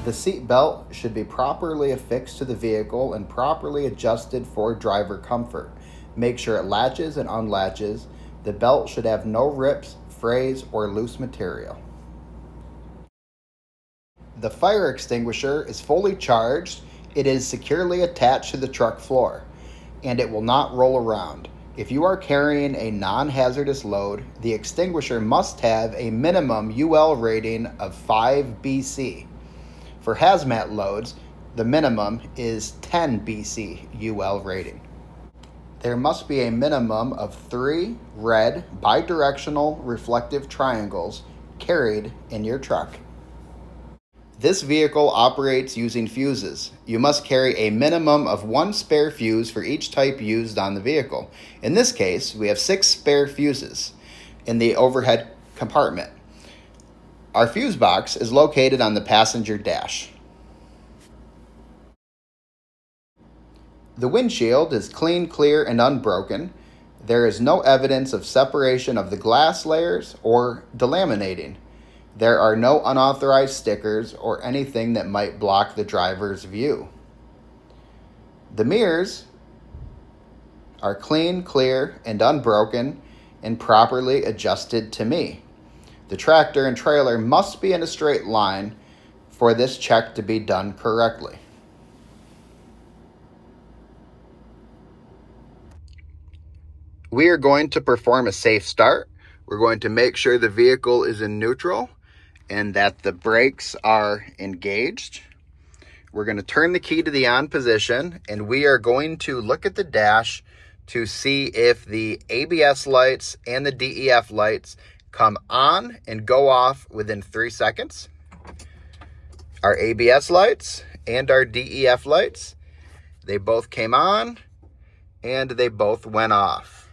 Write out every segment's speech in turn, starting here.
The seat belt should be properly affixed to the vehicle and properly adjusted for driver comfort. Make sure it latches and unlatches. The belt should have no rips, frays, or loose material. The fire extinguisher is fully charged. It is securely attached to the truck floor, and it will not roll around. If you are carrying a non-hazardous load, the extinguisher must have a minimum UL rating of 5 BC. For hazmat loads, the minimum is 10 BC UL rating. There must be a minimum of 3 red bidirectional reflective triangles carried in your truck. This vehicle operates using fuses. You must carry a minimum of 1 spare fuse for each type used on the vehicle. In this case, we have 6 spare fuses in the overhead compartment. Our fuse box is located on the passenger dash. The windshield is clean, clear, and unbroken. There is no evidence of separation of the glass layers or delaminating. There are no unauthorized stickers or anything that might block the driver's view. The mirrors are clean, clear, and unbroken and properly adjusted to me. The tractor and trailer must be in a straight line for this check to be done correctly. We are going to perform a safe start. We're going to make sure the vehicle is in neutral and that the brakes are engaged. We're going to turn the key to the on position, and we are going to look at the dash to see if the ABS lights and the DEF lights come on and go off within 3 seconds. Our ABS lights and our DEF lights, they both came on and they both went off.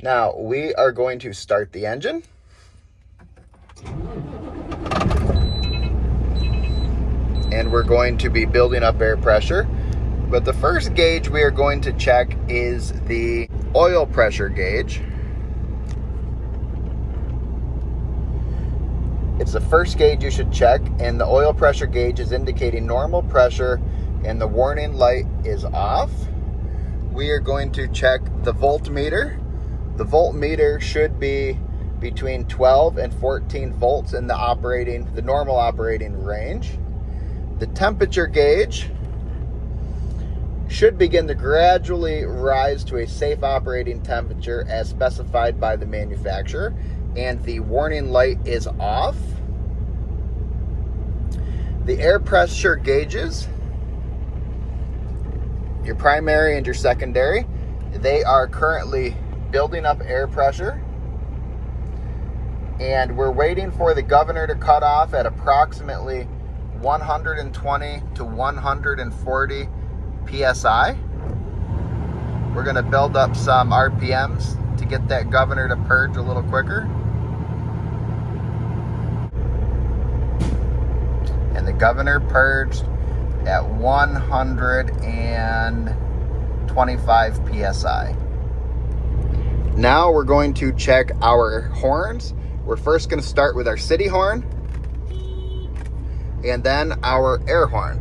Now we are going to start the engine. And we're going to be building up air pressure. But the first gauge we are going to check is the oil pressure gauge. It's the first gauge you should check, and the oil pressure gauge is indicating normal pressure and the warning light is off. We are going to check the voltmeter. The voltmeter should be between 12 and 14 volts in the normal operating range. The temperature gauge should begin to gradually rise to a safe operating temperature as specified by the manufacturer, and the warning light is off. The air pressure gauges, your primary and your secondary, they are currently building up air pressure, and we're waiting for the governor to cut off at approximately 120 to 140 PSI. We're going to build up some RPMs to get that governor to purge a little quicker. And the governor purged at 125 PSI. Now we're going to check our horns. We're first going to start with our city horn, and then our air horn.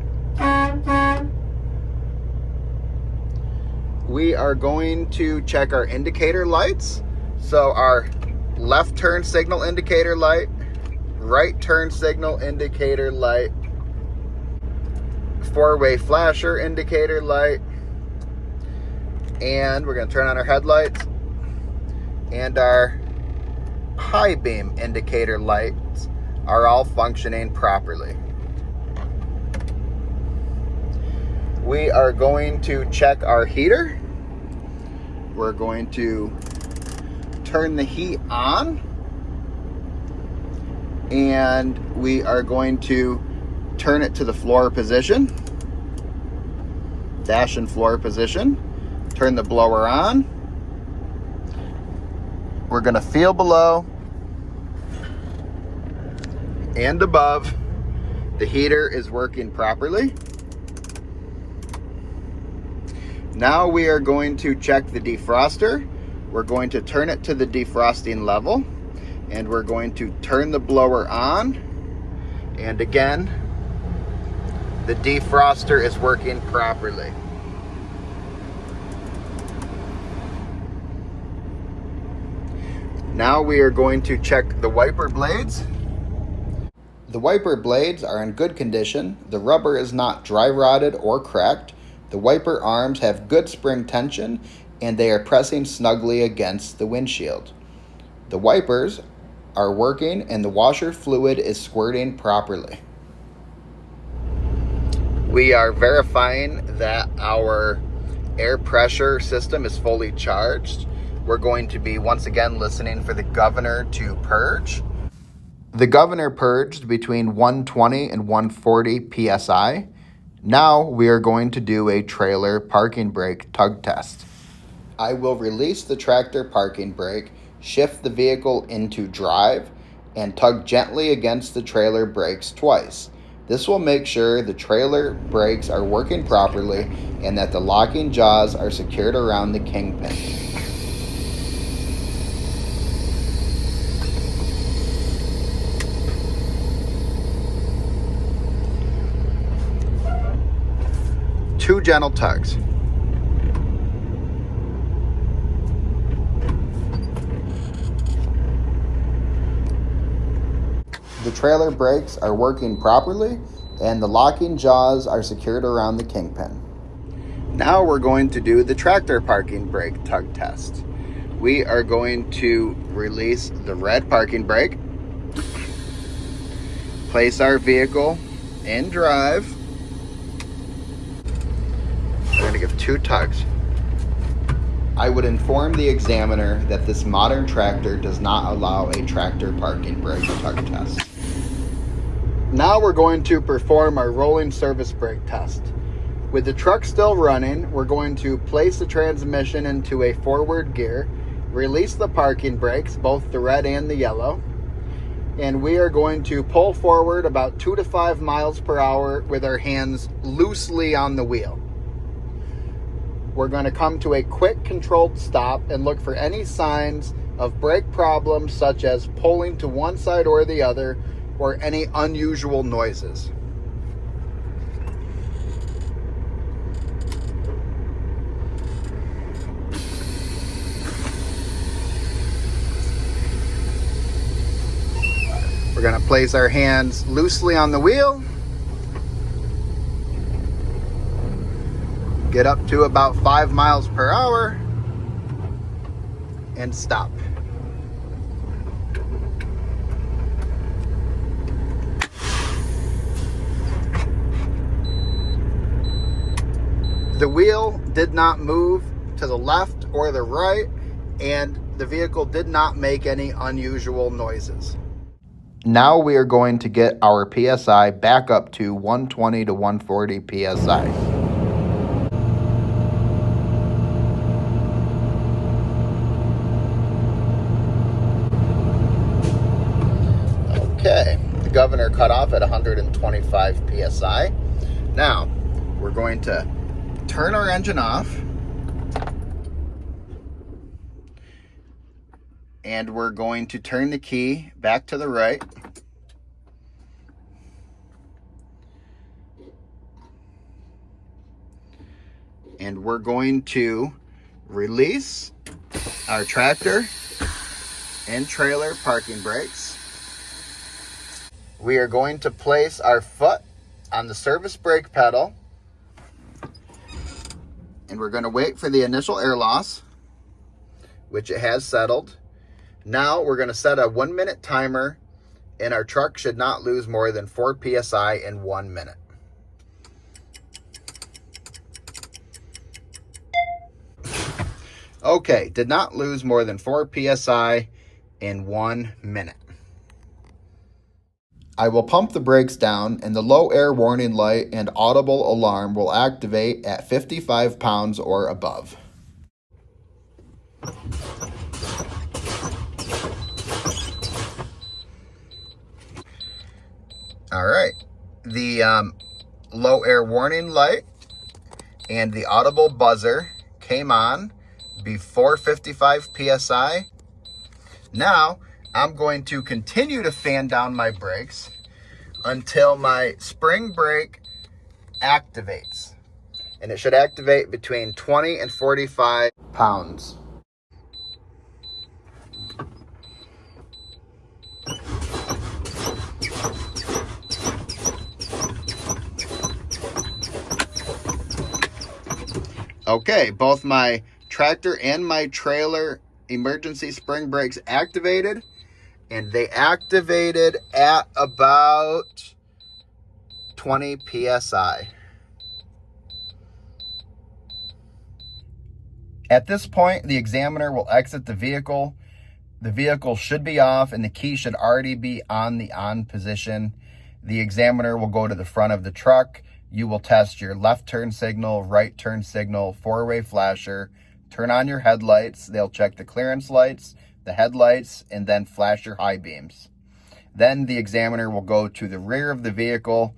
We are going to check our indicator lights. So our left turn signal indicator light, right turn signal indicator light, four-way flasher indicator light, and we're going to turn on our headlights, and our high beam indicator lights are all functioning properly. We are going to check our heater. We're going to turn the heat on, and we are going to turn it to the floor position, dash and floor position, turn the blower on. We're going to feel below and above. The heater is working properly. Now we are going to check the defroster. We're going to turn it to the defrosting level, and we're going to turn the blower on, and again the defroster is working properly. Now we are going to check the wiper blades. The wiper blades are in good condition. The rubber is not dry rotted or cracked. The wiper arms have good spring tension and they are pressing snugly against the windshield. The wipers are working and the washer fluid is squirting properly. We are verifying that our air pressure system is fully charged. We're going to be once again listening for the governor to purge. The governor purged between 120 and 140 psi. Now we are going to do a trailer parking brake tug test. I will release the tractor parking brake, shift the vehicle into drive, and tug gently against the trailer brakes twice. This will make sure the trailer brakes are working properly and that the locking jaws are secured around the kingpin. Two gentle tugs. The trailer brakes are working properly and the locking jaws are secured around the kingpin. Now we're going to do the tractor parking brake tug test. We are going to release the red parking brake, place our vehicle in drive. We're going to give two tugs. I would inform the examiner that this modern tractor does not allow a tractor parking brake tug test. Now we're going to perform our rolling service brake test. With the truck still running, we're going to place the transmission into a forward gear, release the parking brakes, both the red and the yellow, and we are going to pull forward about 2 to 5 miles per hour with our hands loosely on the wheel. We're going to come to a quick controlled stop and look for any signs of brake problems such as pulling to one side or the other or any unusual noises. We're going to place our hands loosely on the wheel. Get up to about 5 miles per hour and stop. The wheel did not move to the left or the right, and the vehicle did not make any unusual noises. Now we are going to get our PSI back up to 120 to 140 PSI. Okay, the governor cut off at 125 PSI. Now, we're going to turn our engine off. And we're going to turn the key back to the right. And we're going to release our tractor and trailer parking brakes. We are going to place our foot on the service brake pedal. And we're going to wait for the initial air loss, which it has settled. Now we're going to set a 1 minute timer, and our truck should not lose more than 4 PSI in 1 minute. Okay, did not lose more than 4 PSI in 1 minute. I will pump the brakes down and the low air warning light and audible alarm will activate at 55 pounds or above. All right, the low air warning light and the audible buzzer came on before 55 PSI. Now, I'm going to continue to fan down my brakes until my spring brake activates. And it should activate between 20 and 45 pounds. Okay, both my tractor and my trailer emergency spring brakes activated, and they activated at about 20 psi. At this point, the examiner will exit the vehicle. The vehicle should be off and the key should already be on the on position. The examiner will go to the front of the truck. You will test your left turn signal, right turn signal, four-way flasher, turn on your headlights. They'll check the clearance lights, the headlights, and then flash your high beams. Then the examiner will go to the rear of the vehicle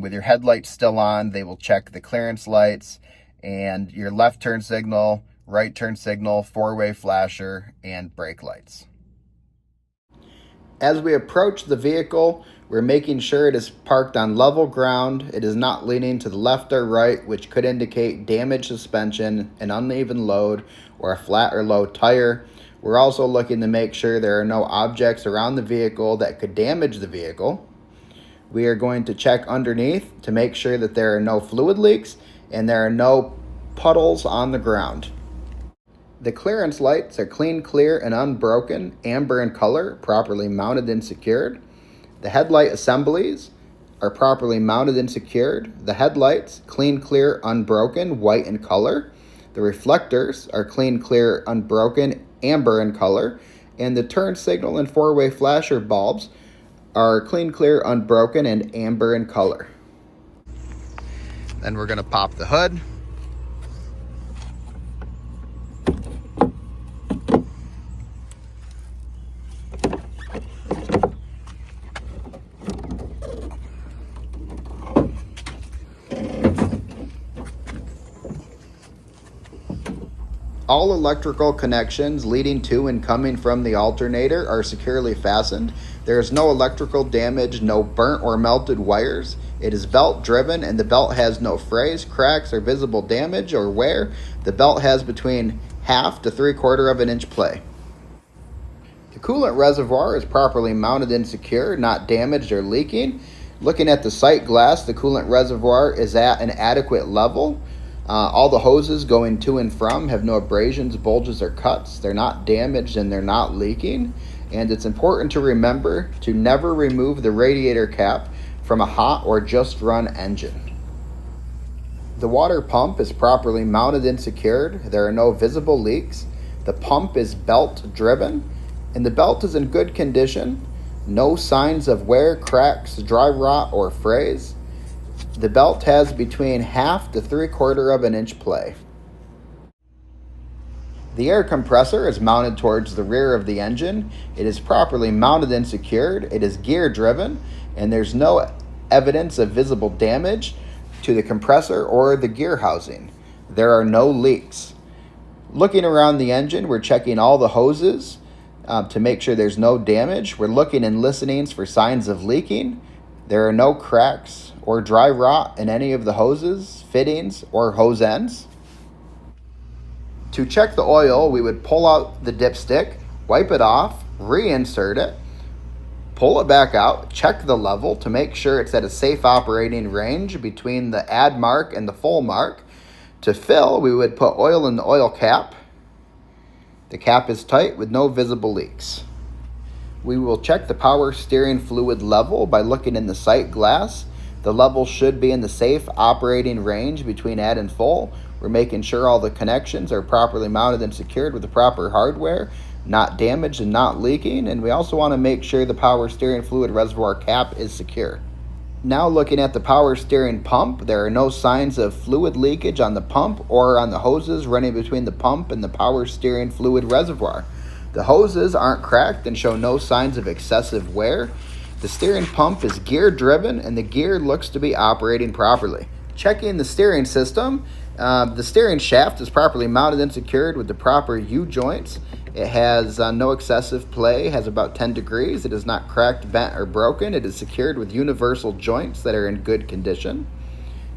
with your headlights still on. They will check the clearance lights and your left turn signal, right turn signal, four-way flasher, and brake lights. As we approach the vehicle, we're making sure it is parked on level ground. It is not leaning to the left or right, which could indicate damaged suspension, an uneven load, or a flat or low tire. We're also looking to make sure there are no objects around the vehicle that could damage the vehicle. We are going to check underneath to make sure that there are no fluid leaks and there are no puddles on the ground. The clearance lights are clean, clear, and unbroken, amber in color, properly mounted and secured. The headlight assemblies are properly mounted and secured. The headlights, clean, clear, unbroken, white in color. The reflectors are clean, clear, unbroken, amber in color. And the turn signal and four-way flasher bulbs are clean, clear, unbroken, and amber in color. Then we're going to pop the hood. All electrical connections leading to and coming from the alternator are securely fastened. There is no electrical damage, no burnt or melted wires. It is belt driven and the belt has no frays, cracks, or visible damage or wear. The belt has between 1/2 to 3/4 of an inch play. The coolant reservoir is properly mounted and secure, not damaged or leaking. Looking at the sight glass, the coolant reservoir is at an adequate level. All the hoses going to and from have no abrasions, bulges, or cuts. They're not damaged and they're not leaking. And it's important to remember to never remove the radiator cap from a hot or just run engine. The water pump is properly mounted and secured. There are no visible leaks. The pump is belt driven and the belt is in good condition. No signs of wear, cracks, dry rot, or frays. The belt has between 1/2 to 3/4 of an inch play. The air compressor is mounted towards the rear of the engine. It is properly mounted and secured. It is gear driven and there's no evidence of visible damage to the compressor or the gear housing. There are no leaks. Looking around the engine, we're checking all the hoses to make sure there's no damage. We're looking and listening for signs of leaking. There are no cracks or dry rot in any of the hoses, fittings, or hose ends. To check the oil, we would pull out the dipstick, wipe it off, reinsert it, pull it back out, check the level to make sure it's at a safe operating range between the add mark and the full mark. To fill, we would put oil in the oil cap. The cap is tight with no visible leaks. We will check the power steering fluid level by looking in the sight glass. The level should be in the safe operating range between add and full. We're making sure all the connections are properly mounted and secured with the proper hardware, not damaged and not leaking. And we also want to make sure the power steering fluid reservoir cap is secure. Now looking at the power steering pump, there are no signs of fluid leakage on the pump or on the hoses running between the pump and the power steering fluid reservoir. The hoses aren't cracked and show no signs of excessive wear. The steering pump is gear driven and the gear looks to be operating properly. Checking the steering system, the steering shaft is properly mounted and secured with the proper U-joints. It has no excessive play, has about 10 degrees. It is not cracked, bent, or broken. It is secured with universal joints that are in good condition.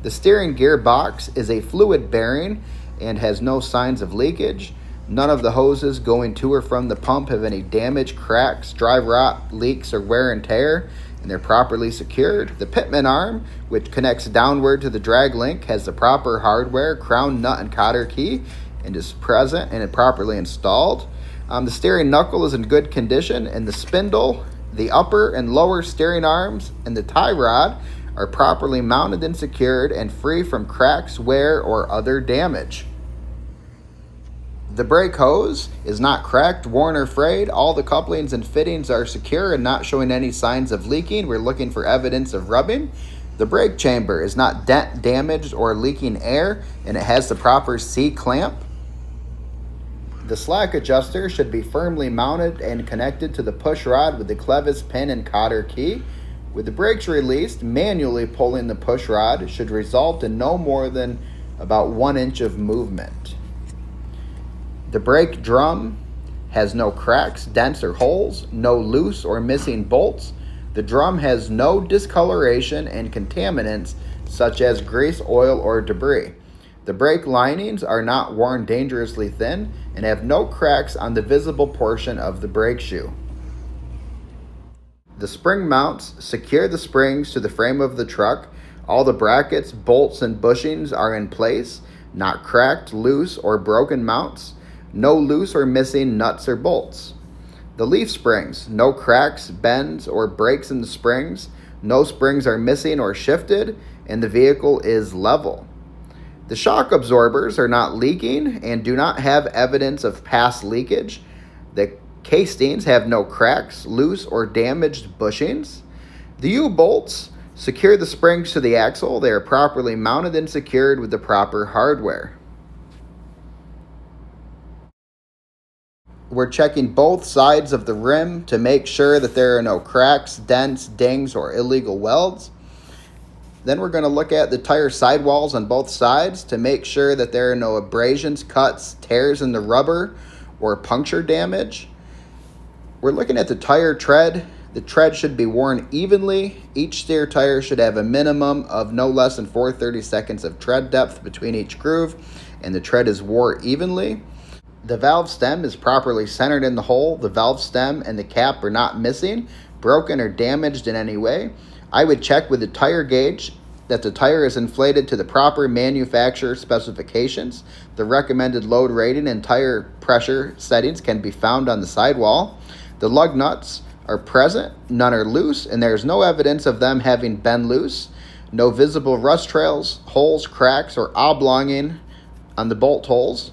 The steering gear box is a fluid bearing and has no signs of leakage. None of the hoses going to or from the pump have any damage, cracks, dry rot, leaks, or wear and tear, and they're properly secured. The pitman arm, which connects downward to the drag link, has the proper hardware, crown, nut, and cotter key, and is present and properly installed. The steering knuckle is in good condition, and the spindle, the upper and lower steering arms, and the tie rod are properly mounted and secured and free from cracks, wear, or other damage. The brake hose is not cracked, worn, or frayed. All the couplings and fittings are secure and not showing any signs of leaking. We're looking for evidence of rubbing. The brake chamber is not dent, damaged, or leaking air, and it has the proper C-clamp. The slack adjuster should be firmly mounted and connected to the push rod with the clevis pin and cotter key. With the brakes released, manually pulling the push rod should result in no more than about 1 inch of movement. The brake drum has no cracks, dents, or holes, no loose or missing bolts. The drum has no discoloration and contaminants such as grease, oil, or debris. The brake linings are not worn dangerously thin and have no cracks on the visible portion of the brake shoe. The spring mounts secure the springs to the frame of the truck. All the brackets, bolts, and bushings are in place, not cracked, loose, or broken mounts. No loose or missing nuts or bolts. The leaf springs, no cracks, bends, or breaks in the springs. No springs are missing or shifted, and the vehicle is level. The shock absorbers are not leaking and do not have evidence of past leakage. The castings have no cracks, loose, or damaged bushings. The U-bolts secure the springs to the axle. They are properly mounted and secured with the proper hardware. We're checking both sides of the rim to make sure that there are no cracks, dents, dings, or illegal welds. Then we're going to look at the tire sidewalls on both sides to make sure that there are no abrasions, cuts, tears in the rubber, or puncture damage. We're looking at the tire tread. The tread should be worn evenly. Each steer tire should have a minimum of no less than 4/32 of tread depth between each groove, and the tread is worn evenly. The valve stem is properly centered in the hole. The valve stem and the cap are not missing, broken, or damaged in any way. I would check with the tire gauge that the tire is inflated to the proper manufacturer specifications. The recommended load rating and tire pressure settings can be found on the sidewall. The lug nuts are present, none are loose, and there is no evidence of them having been loose. No visible rust trails, holes, cracks, or oblonging on the bolt holes.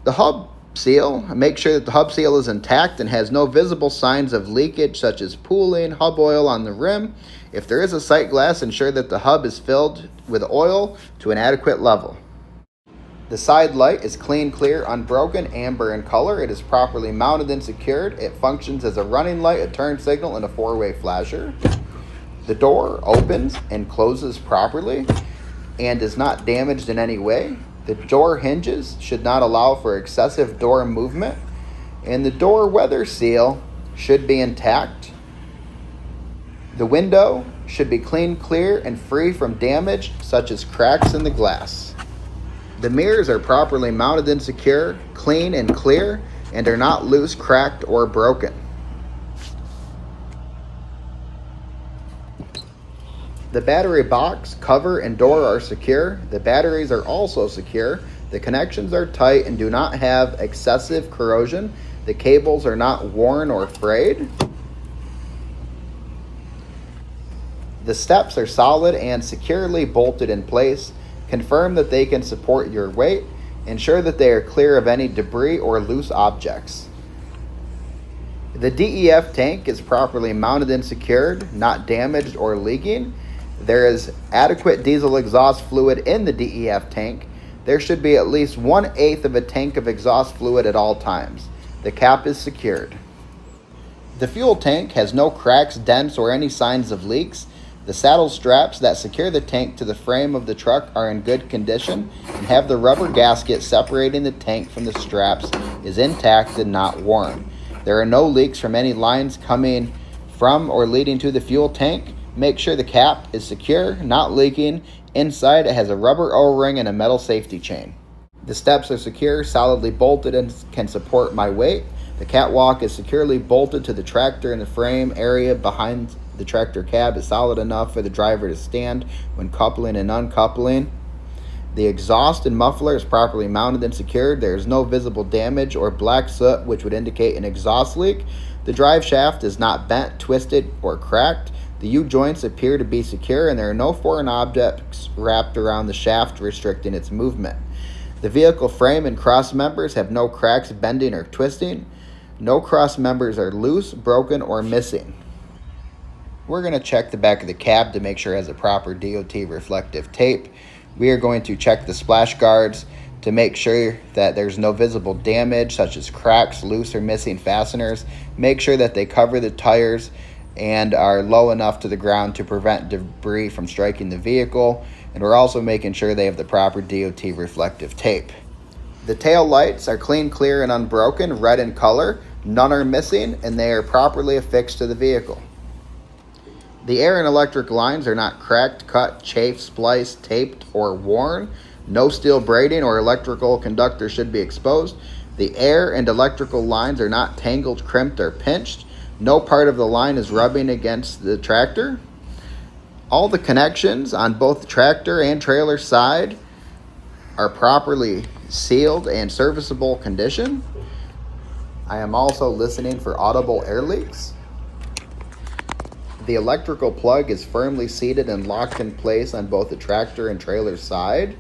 The hub seal, make sure that the hub seal is intact and has no visible signs of leakage such as pooling, hub oil on the rim. If there is a sight glass, ensure that the hub is filled with oil to an adequate level. The side light is clean, clear, unbroken, amber in color. It is properly mounted and secured. It functions as a running light, a turn signal, and a four-way flasher. The door opens and closes properly and is not damaged in any way. The door hinges should not allow for excessive door movement, and the door weather seal should be intact. The window should be clean, clear, and free from damage such as cracks in the glass. The mirrors are properly mounted and secure, clean and clear, and are not loose, cracked, or broken. The battery box, cover, and door are secure. The batteries are also secure. The connections are tight and do not have excessive corrosion. The cables are not worn or frayed. The steps are solid and securely bolted in place. Confirm that they can support your weight. Ensure that they are clear of any debris or loose objects. The DEF tank is properly mounted and secured, not damaged or leaking. There is adequate diesel exhaust fluid in the DEF tank. There should be at least 1/8 of a tank of exhaust fluid at all times. The cap is secured. The fuel tank has no cracks, dents, or any signs of leaks. The saddle straps that secure the tank to the frame of the truck are in good condition and have the rubber gasket separating the tank from the straps is intact and not worn. There are no leaks from any lines coming from or leading to the fuel tank. Make sure the cap is secure, not leaking. Inside it has a rubber O-ring and a metal safety chain. The steps are secure, solidly bolted, and can support my weight. The catwalk is securely bolted to the tractor, and the frame area behind the tractor cab is solid enough for the driver to stand when coupling and uncoupling. The exhaust and muffler is properly mounted and secured. There is no visible damage or black soot which would indicate an exhaust leak. The drive shaft is not bent, twisted, or cracked. The U-joints appear to be secure, and there are no foreign objects wrapped around the shaft restricting its movement. The vehicle frame and cross members have no cracks, bending, or twisting. No cross members are loose, broken, or missing. We're going to check the back of the cab to make sure it has a proper DOT reflective tape. We are going to check the splash guards to make sure that there's no visible damage, such as cracks, loose, or missing fasteners. Make sure that they cover the tires and are low enough to the ground to prevent debris from striking the vehicle. And we're also making sure they have the proper DOT reflective tape. The tail lights are clean, clear, and unbroken, red in color. None are missing, and they are properly affixed to the vehicle. The air and electric lines are not cracked, cut, chafed, spliced, taped, or worn. No steel braiding or electrical conductor should be exposed. The air and electrical lines are not tangled, crimped, or pinched. No part of the line is rubbing against the tractor. All the connections on both the tractor and trailer side are properly sealed and serviceable condition. I am also listening for audible air leaks. The electrical plug is firmly seated and locked in place on both the tractor and trailer side.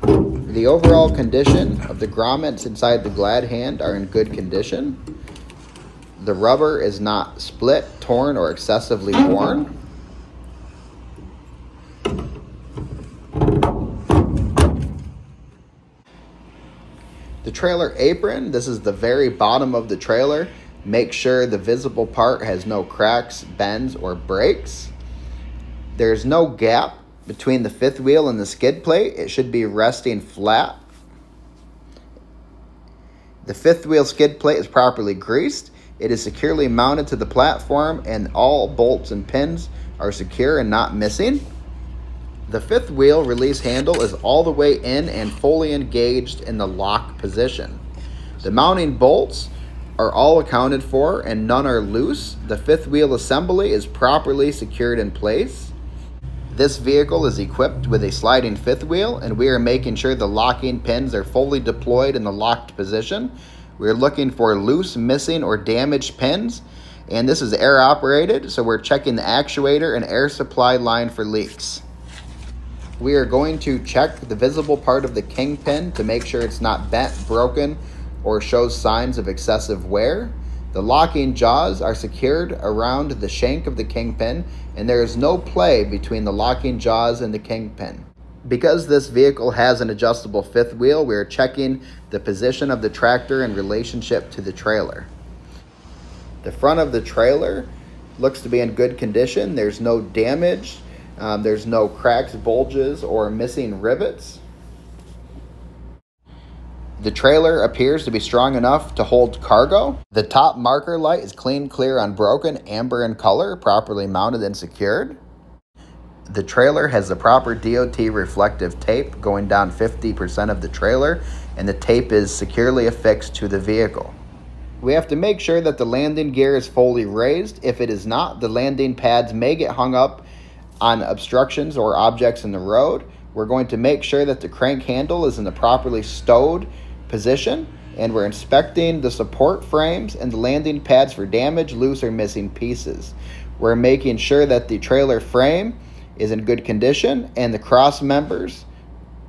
The overall condition of the grommets inside the glad hand are in good condition. The rubber is not split, torn, or excessively worn. The trailer apron, this is the very bottom of the trailer. Make sure the visible part has no cracks, bends, or breaks. There's no gap between the fifth wheel and the skid plate. It should be resting flat. The fifth wheel skid plate is properly greased. It is securely mounted to the platform, and all bolts and pins are secure and not missing. The fifth wheel release handle is all the way in and fully engaged in the lock position. The mounting bolts are all accounted for and none are loose. The fifth wheel assembly is properly secured in place. This vehicle is equipped with a sliding fifth wheel, and we are making sure the locking pins are fully deployed in the locked position. We're looking for loose, missing, or damaged pins, and this is air operated, so we're checking the actuator and air supply line for leaks. We are going to check the visible part of the kingpin to make sure it's not bent, broken, or shows signs of excessive wear. The locking jaws are secured around the shank of the kingpin, and there is no play between the locking jaws and the kingpin. Because this vehicle has an adjustable fifth wheel, we are checking the position of the tractor in relationship to the trailer. The front of the trailer looks to be in good condition. There's no damage. There's no cracks, bulges, or missing rivets. The trailer appears to be strong enough to hold cargo. The top marker light is clean, clear, unbroken, amber in color, properly mounted and secured. The trailer has the proper DOT reflective tape going down 50% of the trailer, and the tape is securely affixed to the vehicle. We have to make sure that the landing gear is fully raised. If it is not, the landing pads may get hung up on obstructions or objects in the road. We're going to make sure that the crank handle is in the properly stowed position, and we're inspecting the support frames and the landing pads for damage, loose, or missing pieces. We're making sure that the trailer frame is in good condition and the cross members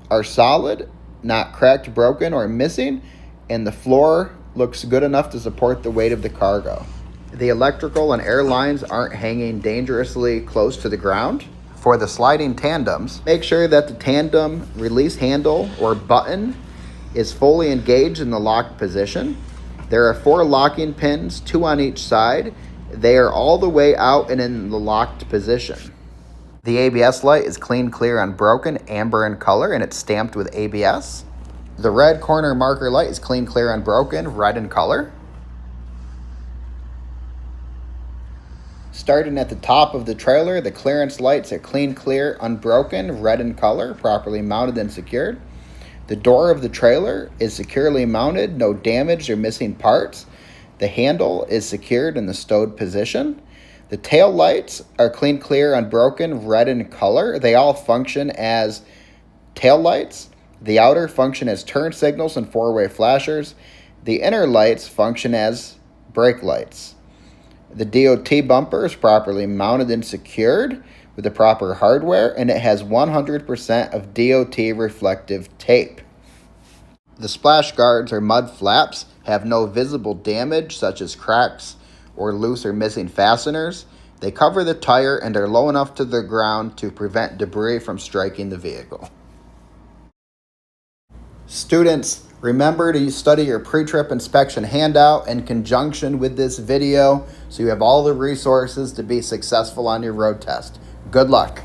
are solid, not cracked, broken, or missing, and the floor looks good enough to support the weight of the cargo. The electrical and air lines aren't hanging dangerously close to the ground. For the sliding tandems, make sure that the tandem release handle or button is fully engaged in the locked position. There are 4 locking pins, 2 on each side. They are all the way out and in the locked position. The ABS light is clean, clear, unbroken, amber in color, and it's stamped with ABS. The red corner marker light is clean, clear, unbroken, red in color. Starting at the top of the trailer, the clearance lights are clean, clear, unbroken, red in color, properly mounted and secured. The door of the trailer is securely mounted, no damaged or missing parts. The handle is secured in the stowed position. The tail lights are clean, clear, unbroken, red in color. They all function as tail lights. The outer function as turn signals and four-way flashers. The inner lights function as brake lights. The DOT bumper is properly mounted and secured with the proper hardware, and it has 100% of DOT reflective tape. The splash guards or mud flaps have no visible damage such as cracks or loose or missing fasteners. They cover the tire and are low enough to the ground to prevent debris from striking the vehicle. Students, remember to study your pre-trip inspection handout in conjunction with this video so you have all the resources to be successful on your road test. Good luck.